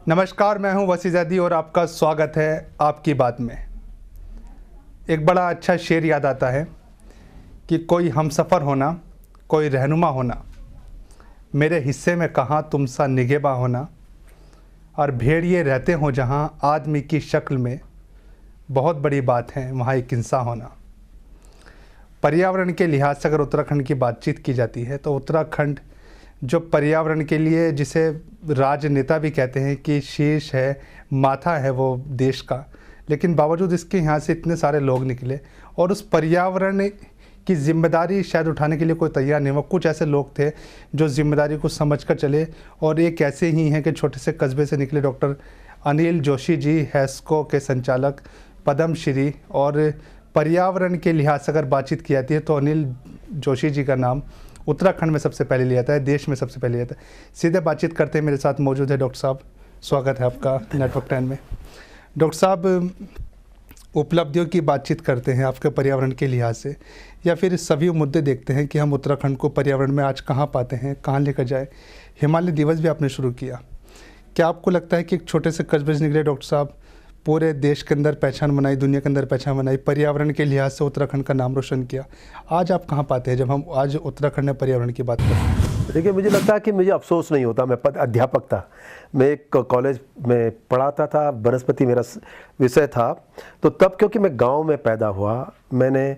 नमस्कार, मैं हूं वसी ज़ैदी और आपका स्वागत है आपकी बात में। एक बड़ा अच्छा शेर याद आता है कि कोई हमसफ़र होना, कोई रहनुमा होना, मेरे हिस्से में कहाँ तुम सा निगहबा होना, और भेड़िए रहते हों जहाँ आदमी की शक्ल में, बहुत बड़ी बात है वहाँ एक इंसान होना। पर्यावरण के लिहाज से अगर उत्तराखंड की बातचीत की जाती है तो उत्तराखंड जो पर्यावरण के लिए, जिसे राजनेता भी कहते हैं कि शीर्ष है, माथा है वो देश का, लेकिन बावजूद इसके यहाँ से इतने सारे लोग निकले और उस पर्यावरण की जिम्मेदारी शायद उठाने के लिए कोई तैयार नहीं हुआ। कुछ ऐसे लोग थे जो जिम्मेदारी को समझकर चले, और एक ऐसे ही हैं कि छोटे से कस्बे से निकले डॉक्टर अनिल जोशी जी, हैस्को के संचालक, पद्मश्री। और पर्यावरण के लिहाज से अगर बातचीत की जाती है तो अनिल जोशी जी का नाम उत्तराखंड में सबसे पहले लिया जाता है, देश में सबसे पहले लिया जाता है। सीधे बातचीत करते हैं, मेरे साथ मौजूद है डॉक्टर साहब। स्वागत है आपका नेटवर्क 10 में। डॉक्टर साहब, उपलब्धियों की बातचीत करते हैं आपके पर्यावरण के लिहाज से, या फिर सभी मुद्दे देखते हैं कि हम उत्तराखंड को पर्यावरण में आज कहाँ पाते हैं, कहाँ लेकर जाए। हिमालय दिवस भी आपने शुरू किया। क्या आपको लगता है कि एक छोटे से कस्बे से निकले डॉक्टर साहब, पूरे देश के अंदर पहचान बनाई, दुनिया के अंदर पहचान बनाई, पर्यावरण के लिहाज से उत्तराखंड का नाम रोशन किया, आज आप कहाँ पाते हैं जब हम आज उत्तराखंड में पर्यावरण की बात करते हैं? देखिए, मुझे लगता है कि मुझे अफसोस नहीं होता। मैं अध्यापक था, मैं एक कॉलेज में पढ़ाता था, वनस्पति मेरा विषय था। तो तब क्योंकि मैं गांव में पैदा हुआ, मैंने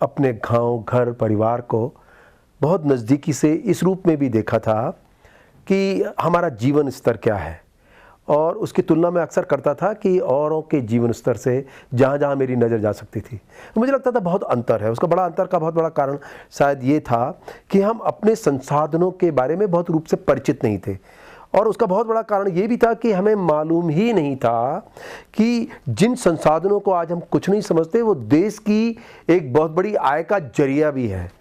अपने गांव, घर, परिवार को बहुत नज़दीकी से इस रूप में भी देखा था कि हमारा जीवन स्तर क्या है, और उसकी तुलना में अक्सर करता था कि औरों के जीवन स्तर से जहाँ जहाँ मेरी नज़र जा सकती थी, तो मुझे लगता था बहुत अंतर है। उसका बड़ा अंतर का बहुत बड़ा कारण शायद ये था कि हम अपने संसाधनों के बारे में बहुत रूप से परिचित नहीं थे, और उसका बहुत बड़ा कारण ये भी था कि हमें मालूम ही नहीं था कि जिन संसाधनों को आज हम कुछ नहीं समझते, वो देश की एक बहुत बड़ी आय का जरिया भी है।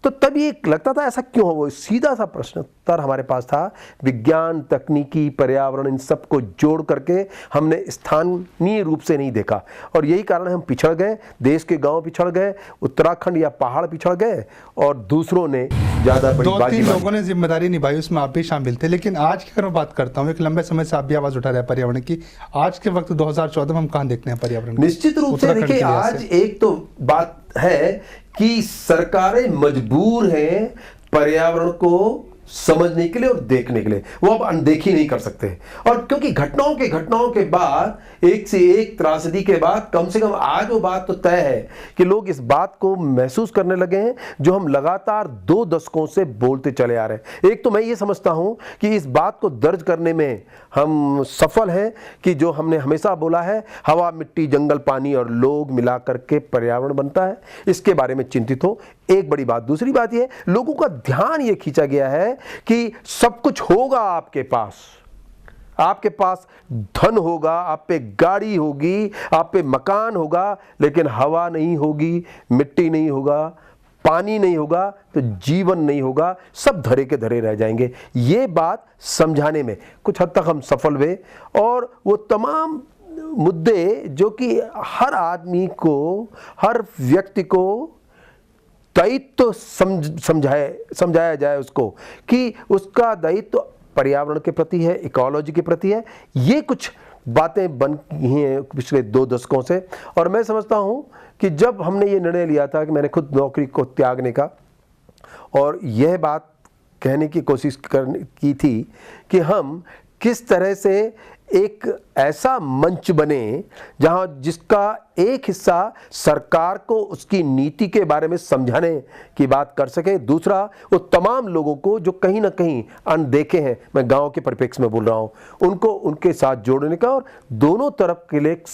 तो तब ये लगता था ऐसा क्यों हो। वो सीधा सा प्रश्न उत्तर हमारे पास था। विज्ञान, तकनीकी, पर्यावरण, इन सब को जोड़ करके हमने स्थानीय रूप से नहीं देखा, और यही कारण है हम पिछड़ गए। देश के गांव पिछड़ गए, उत्तराखंड या पहाड़ पिछड़ गए, और दूसरों ने ज़्यादा बड़ी बाजी। 2-3 लोगों ने जिम्मेदारी निभाई, उसमें आप भी शामिल थे। लेकिन आज की अगर मैं बात करता हूँ, एक लंबे समय से आप भी आवाज़ उठा रहे हैं पर्यावरण की, आज के वक्त 2014 में हम कहाँ देखते हैं पर्यावरण? निश्चित रूप से देखिए, आज एक तो बात है कि सरकारें मजबूर हैं पर्यावरण को समझने के लिए और देखने के लिए। वो अब अनदेखी नहीं कर सकते, और क्योंकि घटनाओं के बाद, एक से एक त्रासदी के बाद, कम से कम आज वो बात तो तय है कि लोग इस बात को महसूस करने लगे हैं जो हम लगातार 2 दशकों से बोलते चले आ रहे हैं। एक तो मैं ये समझता हूं कि इस बात को दर्ज करने में हम सफल हैं कि जो हमने हमेशा बोला है, हवा, मिट्टी, जंगल, पानी और लोग मिला करके पर्यावरण बनता है, इसके बारे में चिंतित हो। एक बड़ी बात। दूसरी बात यह, लोगों का ध्यान ये खींचा गया है कि सब कुछ होगा आपके पास धन होगा, आप पे गाड़ी होगी, आप पे मकान होगा, लेकिन हवा नहीं होगी, मिट्टी नहीं होगा, पानी नहीं होगा, तो जीवन नहीं होगा, सब धरे के धरे रह जाएंगे। ये बात समझाने में कुछ हद तक हम सफल हुए, और वो तमाम मुद्दे जो कि हर आदमी को, हर व्यक्ति को दायित्व समझाया जाए उसको, कि उसका दायित्व पर्यावरण के प्रति है, इकोलॉजी के प्रति है। ये कुछ बातें बन गई हैं पिछले 2 दशकों से, और मैं समझता हूं कि जब हमने ये निर्णय लिया था कि मैंने खुद नौकरी को त्यागने का, और यह बात कहने की कोशिश की थी कि हम किस तरह से एक ऐसा मंच बने जहां जिसका एक हिस्सा सरकार को उसकी नीति के बारे में समझाने की बात कर सके, दूसरा वो तमाम लोगों को जो कहीं ना कहीं अनदेखे हैं, मैं गांव के परिप्रेक्ष्य में बोल रहा हूं, उनको उनके साथ जोड़ने का, और दोनों तरफ के लिए एक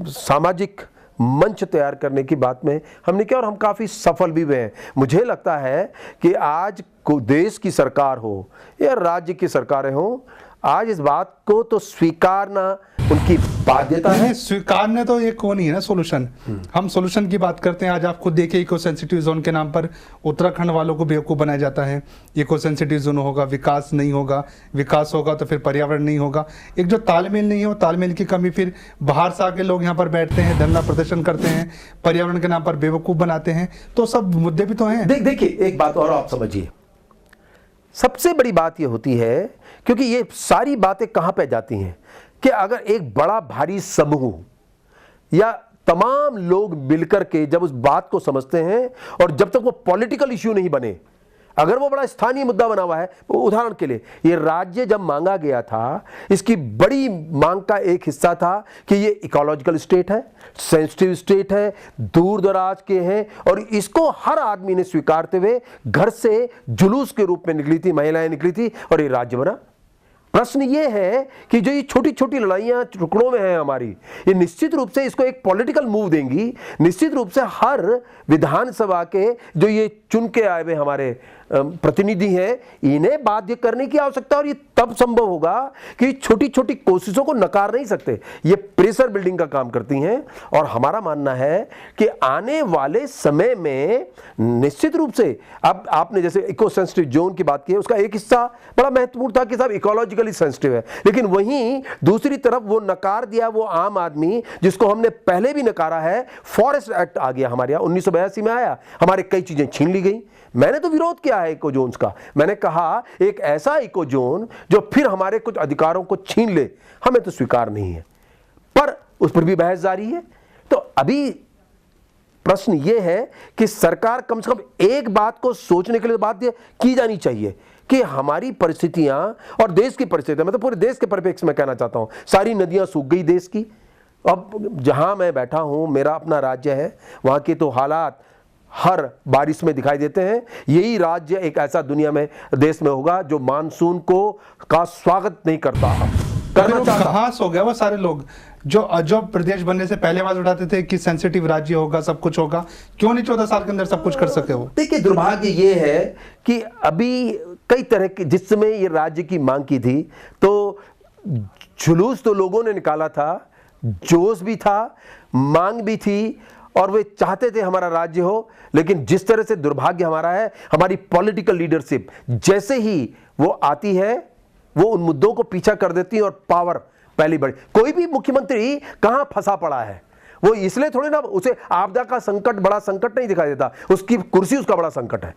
सामाजिक मंच तैयार करने की बात में हमने किया, और हम काफ़ी सफल भी हुए हैं। मुझे लगता है कि आज को देश की सरकार हो या राज्य की सरकारें हो, आज इस बात को तो स्वीकारना उनकी बाध्यता है। स्वीकारने तो एक वो नहीं है ना सोल्यूशन। हम सोल्यूशन की बात करते हैं। आज आप खुद देखिए, इको सेंसिटिव जोन के नाम पर उत्तराखंड वालों को बेवकूफ़ बनाया जाता है। इको सेंसिटिव जोन होगा, विकास नहीं होगा, विकास होगा तो फिर पर्यावरण नहीं होगा। एक जो तालमेल नहीं हो, तालमेल की कमी, फिर बाहर से आके लोग यहाँ पर बैठते हैं, धरना प्रदर्शन करते हैं, पर्यावरण के नाम पर बेवकूफ़ बनाते हैं। तो सब मुद्दे भी तो हैं। देखिए, एक बात और आप समझिए, सबसे बड़ी बात यह होती है, क्योंकि ये सारी बातें कहां पे जाती हैं कि अगर एक बड़ा भारी समूह या तमाम लोग मिलकर के जब उस बात को समझते हैं और जब तक वो पॉलिटिकल इश्यू नहीं बने, अगर वो बड़ा स्थानीय मुद्दा बना हुआ है, उदाहरण के लिए ये राज्य जब मांगा गया था, इसकी बड़ी मांग का एक हिस्सा था कि ये इकोलॉजिकल स्टेट है, सेंसिटिव स्टेट है, दूर दराज के हैं, और इसको हर आदमी ने स्वीकारते हुए घर से जुलूस के रूप में निकली थी, महिलाएं निकली थी और ये राज्य बना। प्रश्न ये है कि जो ये छोटी छोटी लड़ाइयां टुकड़ों में हैं हमारी, ये निश्चित रूप से इसको एक पॉलिटिकल मूव देंगी। निश्चित रूप से हर विधानसभा के जो ये चुन के आए हुए हमारे प्रतिनिधि हैं, इन्हें बाध्य करने की आवश्यकता, और ये तब संभव होगा कि छोटी छोटी कोशिशों को नकार नहीं सकते, ये प्रेशर बिल्डिंग का काम करती हैं। और हमारा मानना है कि आने वाले समय में निश्चित रूप से, अब आपने जैसे इको सेंसिटिव जोन की बात की है, उसका एक हिस्सा बड़ा महत्वपूर्ण था कि साहब इकोलॉजिकली सेंसिटिव है, लेकिन वहीं दूसरी तरफ वो नकार दिया वो आम आदमी जिसको हमने पहले भी नकारा है। फॉरेस्ट एक्ट आ गया हमारे यहाँ, 1982 में आया, हमारे कई चीजें छीन ली गई। मैंने तो विरोध किया है इको जोन्स का, मैंने कहा एक ऐसा इको जोन जो फिर हमारे कुछ अधिकारों को छीन ले, हमें तो स्वीकार नहीं है, पर उस पर भी बहस जारी है। तो अभी प्रश्न यह है कि सरकार कम से कम एक बात को सोचने के लिए बाध्य की जानी चाहिए कि हमारी परिस्थितियां और देश की परिस्थितियां, मैं तो पूरे देश के परिप्रेक्ष्य में कहना चाहता हूं, सारी नदियां सूख गई देश की। अब जहां मैं बैठा हूं, मेरा अपना राज्य है, वहां के तो हालात हर बारिश में दिखाई देते हैं। यही राज्य एक ऐसा दुनिया में देश में होगा जो मानसून को का स्वागत नहीं करता, करना चाहता। कहां सो गए वो सारे लोग जो प्रदेश बनने से पहले आवाज उठाते थे कि सेंसिटिव राज्य होगा, सब कुछ होगा, क्यों नहीं 14 साल के अंदर सब कुछ कर सके वो? देखिए, दुर्भाग्य ये है कि अभी कई तरह के, जिस समय ये राज्य की मांग की थी तो जुलूस तो लोगों ने निकाला था, जोश भी था, मांग भी थी, और वे चाहते थे हमारा राज्य हो। लेकिन जिस तरह से दुर्भाग्य हमारा है, हमारी पॉलिटिकल लीडरशिप जैसे ही वो आती है वो उन मुद्दों को पीछा कर देती है और पावर पहली बड़ी। कोई भी मुख्यमंत्री कहां फंसा पड़ा है, वो इसलिए थोड़ी ना, उसे आपदा का संकट बड़ा संकट नहीं दिखाई देता, उसकी कुर्सी उसका बड़ा संकट है।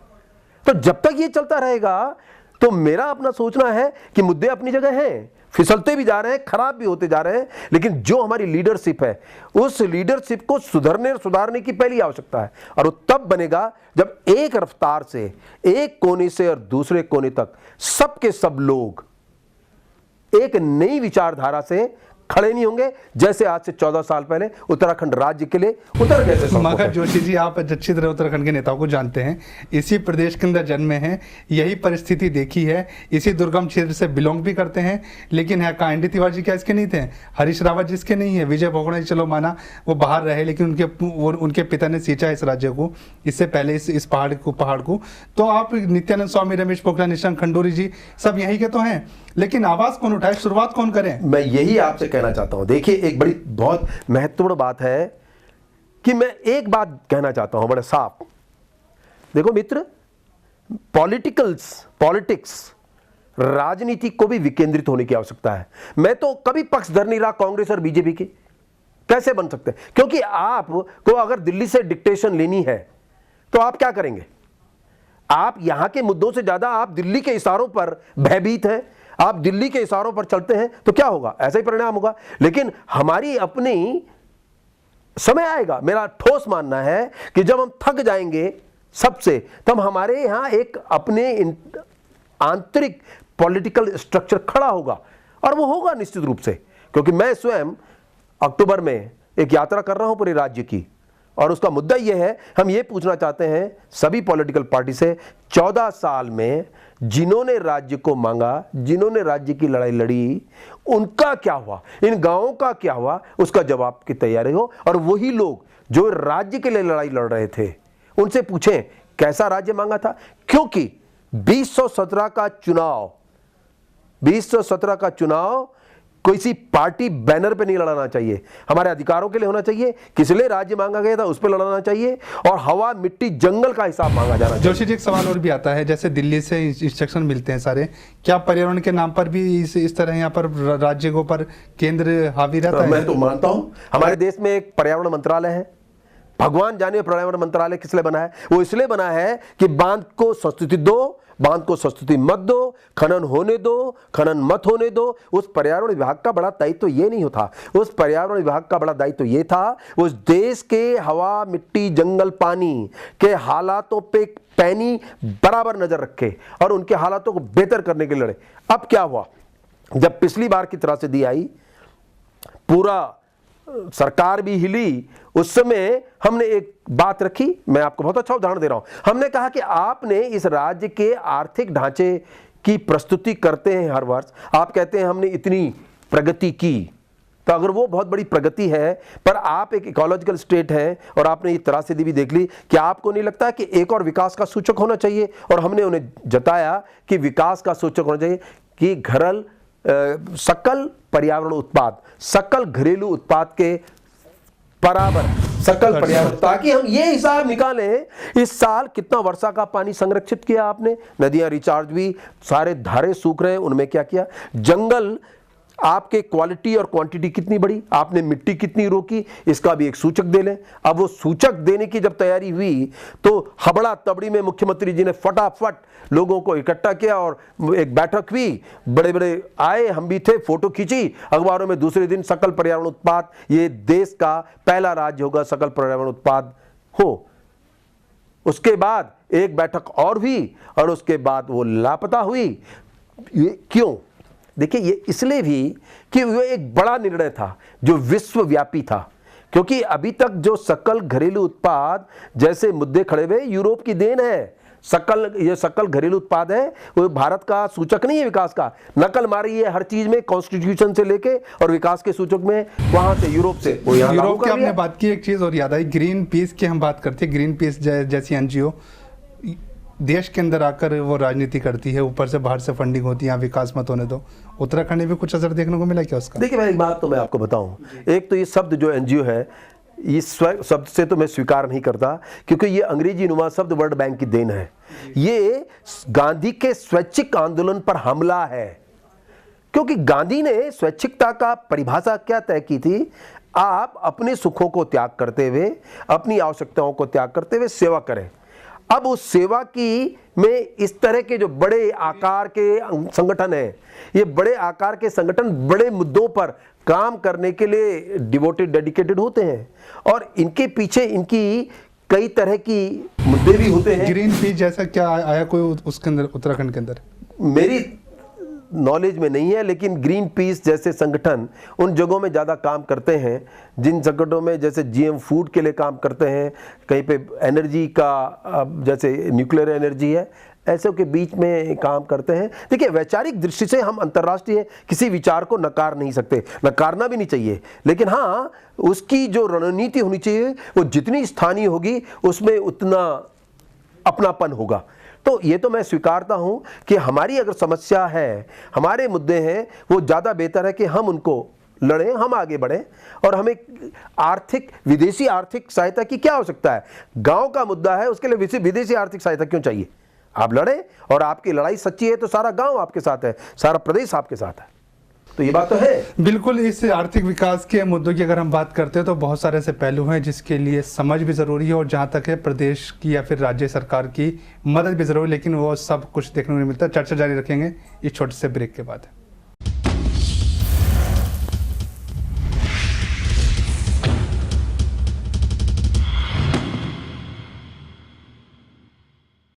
तो जब तक ये चलता रहेगा तो मेरा अपना सोचना है कि मुद्दे अपनी जगह हैं, फिसलते भी जा रहे हैं, खराब भी होते जा रहे हैं, लेकिन जो हमारी लीडरशिप है उस लीडरशिप को सुधारने की पहली आवश्यकता है। और वो तब बनेगा जब एक रफ्तार से, एक कोने से और दूसरे कोने तक सबके सब लोग एक नई विचारधारा से खड़े नहीं होंगे, जैसे आज से 14 साल पहले उत्तराखंड राज्य के लिए उतर गए थे। मगर जोशी जी, आप अच्छी तरह उत्तराखंड के नेताओं को जानते हैं, इसी प्रदेश के अंदर जन्मे हैं, यही परिस्थिति देखी है, इसी दुर्गम क्षेत्र से बिलोंग भी करते हैं। लेकिन है काइंडी तिवारी जी क्या इसके नहीं थे? हरीश रावत जिसके नहीं है? विजय भगोड़ा जी चलो माना वो बाहर रहे, लेकिन उनके पिता ने सींचा इस राज्य को, इससे पहले इस पहाड़ को। तो आप नित्यानंद स्वामी, रमेश पोखरियाल निशंक, खंडूरी जी सब यही के तो हैं, लेकिन आवाज कौन उठाए, शुरुआत कौन करे? मैं यही आपसे कहना चाहता हूं। देखिए, एक बड़ी बहुत महत्वपूर्ण बात है कि मैं एक बात कहना चाहता हूं बड़े साफ। देखो मित्र, पॉलिटिक्स राजनीति को भी विकेंद्रित होने की आवश्यकता है। मैं तो कभी पक्षधर नहीं रहा कांग्रेस और बीजेपी के, कैसे बन सकते हैं? क्योंकि आपको अगर दिल्ली से डिक्टेशन लेनी है तो आप क्या करेंगे? आप यहां के मुद्दों से ज्यादा आप दिल्ली के इशारों पर भयभीत हैं, आप दिल्ली के इशारों पर चलते हैं, तो क्या होगा? ऐसा ही परिणाम होगा। लेकिन हमारी अपनी समय आएगा, मेरा ठोस मानना है कि जब हम थक जाएंगे सबसे, तब हमारे यहां एक अपने आंतरिक पॉलिटिकल स्ट्रक्चर खड़ा होगा, और वो होगा निश्चित रूप से। क्योंकि मैं स्वयं अक्टूबर में एक यात्रा कर रहा हूं पूरे राज्य की, और उसका मुद्दा यह है, हम ये पूछना चाहते हैं सभी पॉलिटिकल पार्टी से, 14 साल में जिन्होंने राज्य को मांगा, जिन्होंने राज्य की लड़ाई लड़ी, उनका क्या हुआ, इन गांवों का क्या हुआ, उसका जवाब की तैयारी हो। और वही लोग जो राज्य के लिए लड़ाई लड़ रहे थे, उनसे पूछें कैसा राज्य मांगा था। क्योंकि 2017 का चुनाव किसी पार्टी बैनर पे नहीं लड़ाना चाहिए, हमारे अधिकारों के लिए होना चाहिए। किस लिए राज्य मांगा गया था उस पर लड़ाना चाहिए, और हवा, मिट्टी, जंगल का हिसाब मांगा जाना चाहिए। जोशी जी, एक सवाल और भी आता है, जैसे दिल्ली से इंस्ट्रक्शन मिलते हैं सारे, क्या पर्यावरण के नाम पर भी इस तरह यहाँ पर राज्य के ऊपर केंद्र हावी रहता है? मैं तो मानता हूँ हमारे देश में एक पर्यावरण मंत्रालय है, भगवान जाने पर्यावरण मंत्रालय किस लिए बना है? वो इसलिए बना है कि बांध को संस्तुति दो, बांध को संस्तुति मत दो, खनन होने दो, खनन मत होने दो। उस पर्यावरण विभाग का बड़ा दायित्व तो ये नहीं होता, उस पर्यावरण विभाग का बड़ा दायित्व तो ये था उस देश के हवा, मिट्टी, जंगल, पानी के हालातों पे पैनी बराबर नजर रखे और उनके हालातों को बेहतर करने के लिए लड़े। अब क्या हुआ, जब पिछली बार की तरह से दी आई, पूरा सरकार भी हिली, उस समय हमने एक बात रखी, मैं आपको बहुत अच्छा उदाहरण दे रहा हूं। हमने कहा कि आपने इस राज्य के आर्थिक ढांचे की प्रस्तुति करते हैं हर वर्ष, आप कहते हैं हमने इतनी प्रगति की, तो अगर वो बहुत बड़ी प्रगति है, पर आप एक इकोलॉजिकल स्टेट है और आपने ये त्रासदी भी देख ली, क्या आपको नहीं लगता कि एक और विकास का सूचक होना चाहिए? और हमने उन्हें जताया कि विकास का सूचक होना चाहिए कि घरल सकल पर्यावरण उत्पाद, सकल घरेलू उत्पाद के बराबर सकल पर्यावरण, ताकि हम ये हिसाब निकालें इस साल कितना वर्षा का पानी संरक्षित किया आपने, नदियां रिचार्ज हुई, सारे धारे सूख रहे हैं, उनमें क्या किया, जंगल आपके क्वालिटी और क्वांटिटी कितनी बढ़ी, आपने मिट्टी कितनी रोकी, इसका भी एक सूचक दे लें। अब वो सूचक देने की जब तैयारी हुई तो हबड़ा तबड़ी में मुख्यमंत्री जी ने फटाफट लोगों को इकट्ठा किया और एक बैठक हुई, बड़े बड़े आए, हम भी थे, फोटो खींची, अखबारों में दूसरे दिन सकल पर्यावरण उत्पाद, ये देश का पहला राज्य होगा सकल पर्यावरण उत्पाद हो। उसके बाद एक बैठक और हुई और उसके बाद वो लापता हुई। ये क्यों? देखिए, ये इसलिए भी कि वो एक बड़ा निर्णय था जो विश्वव्यापी था, क्योंकि अभी तक जो सकल घरेलू उत्पाद जैसे मुद्दे खड़े हुए, यूरोप की देन है। ये सकल घरेलू उत्पाद है, वो भारत का सूचक नहीं है विकास का। नकल मारी है हर चीज में, कॉन्स्टिट्यूशन से लेके और विकास के सूचक में वहां से यूरोप से। यूरोप की आपने बात की, एक चीज और याद आई, ग्रीन पीस की हम बात करते हैं। ग्रीन पीस जैसी एनजीओ देश के अंदर आकर वो राजनीति करती है, ऊपर से बाहर से फंडिंग होती है, यहाँ विकास मत होने दो। उत्तराखंड में भी कुछ असर देखने को मिला क्या उसका? देखिए, मैं एक बात तो मैं आपको बताऊं, एक तो ये शब्द जो एनजीओ है, इस शब्द से तो मैं स्वीकार नहीं करता, क्योंकि ये अंग्रेजी नुमा शब्द वर्ल्ड बैंक की देन है। ये गांधी के स्वैच्छिक आंदोलन पर हमला है, क्योंकि गांधी ने स्वैच्छिकता का परिभाषा क्या तय की थी, आप अपने सुखों को त्याग करते हुए, अपनी आवश्यकताओं को त्याग करते हुए सेवा करें। अब उस सेवा की में इस तरह के जो बड़े आकार के संगठन हैं, ये बड़े आकार के संगठन बड़े मुद्दों पर काम करने के लिए डेडिकेटेड होते हैं और इनके पीछे इनकी कई तरह की मुद्दे भी होते हैं। ग्रीन पीस जैसा क्या आया कोई उसके अंदर, उत्तराखंड के अंदर? मेरी नॉलेज में नहीं है, लेकिन ग्रीन पीस जैसे संगठन उन जगहों में ज़्यादा काम करते हैं जिन संगठनों में जैसे जीएम फूड के लिए काम करते हैं, कहीं पे एनर्जी का जैसे न्यूक्लियर एनर्जी है, ऐसे के बीच में काम करते हैं। देखिए, वैचारिक दृष्टि से हम अंतर्राष्ट्रीय किसी विचार को नकार नहीं सकते, नकारना भी नहीं चाहिए, लेकिन हाँ, उसकी जो रणनीति होनी चाहिए वो जितनी स्थानीय होगी उसमें उतना अपनापन होगा। तो ये तो मैं स्वीकारता हूं कि हमारी अगर समस्या है, हमारे मुद्दे हैं, वो ज़्यादा बेहतर है कि हम उनको लड़ें, हम आगे बढ़ें। और हमें विदेशी आर्थिक सहायता की क्या आवश्यकता है? गांव का मुद्दा है, उसके लिए विदेशी आर्थिक सहायता क्यों चाहिए? आप लड़ें, और आपकी लड़ाई सच्ची है तो सारा गांव आपके साथ है, सारा प्रदेश आपके साथ है। तो ये बात तो है। बिल्कुल। इस आर्थिक विकास के मुद्दों की अगर हम बात करते हैं तो बहुत सारे ऐसे पहलू हैं जिसके लिए समझ भी ज़रूरी है, और जहाँ तक है प्रदेश की या फिर राज्य सरकार की मदद भी ज़रूरी है, लेकिन वो सब कुछ देखने को नहीं मिलता। चर्चा जारी रखेंगे इस छोटे से ब्रेक के बाद।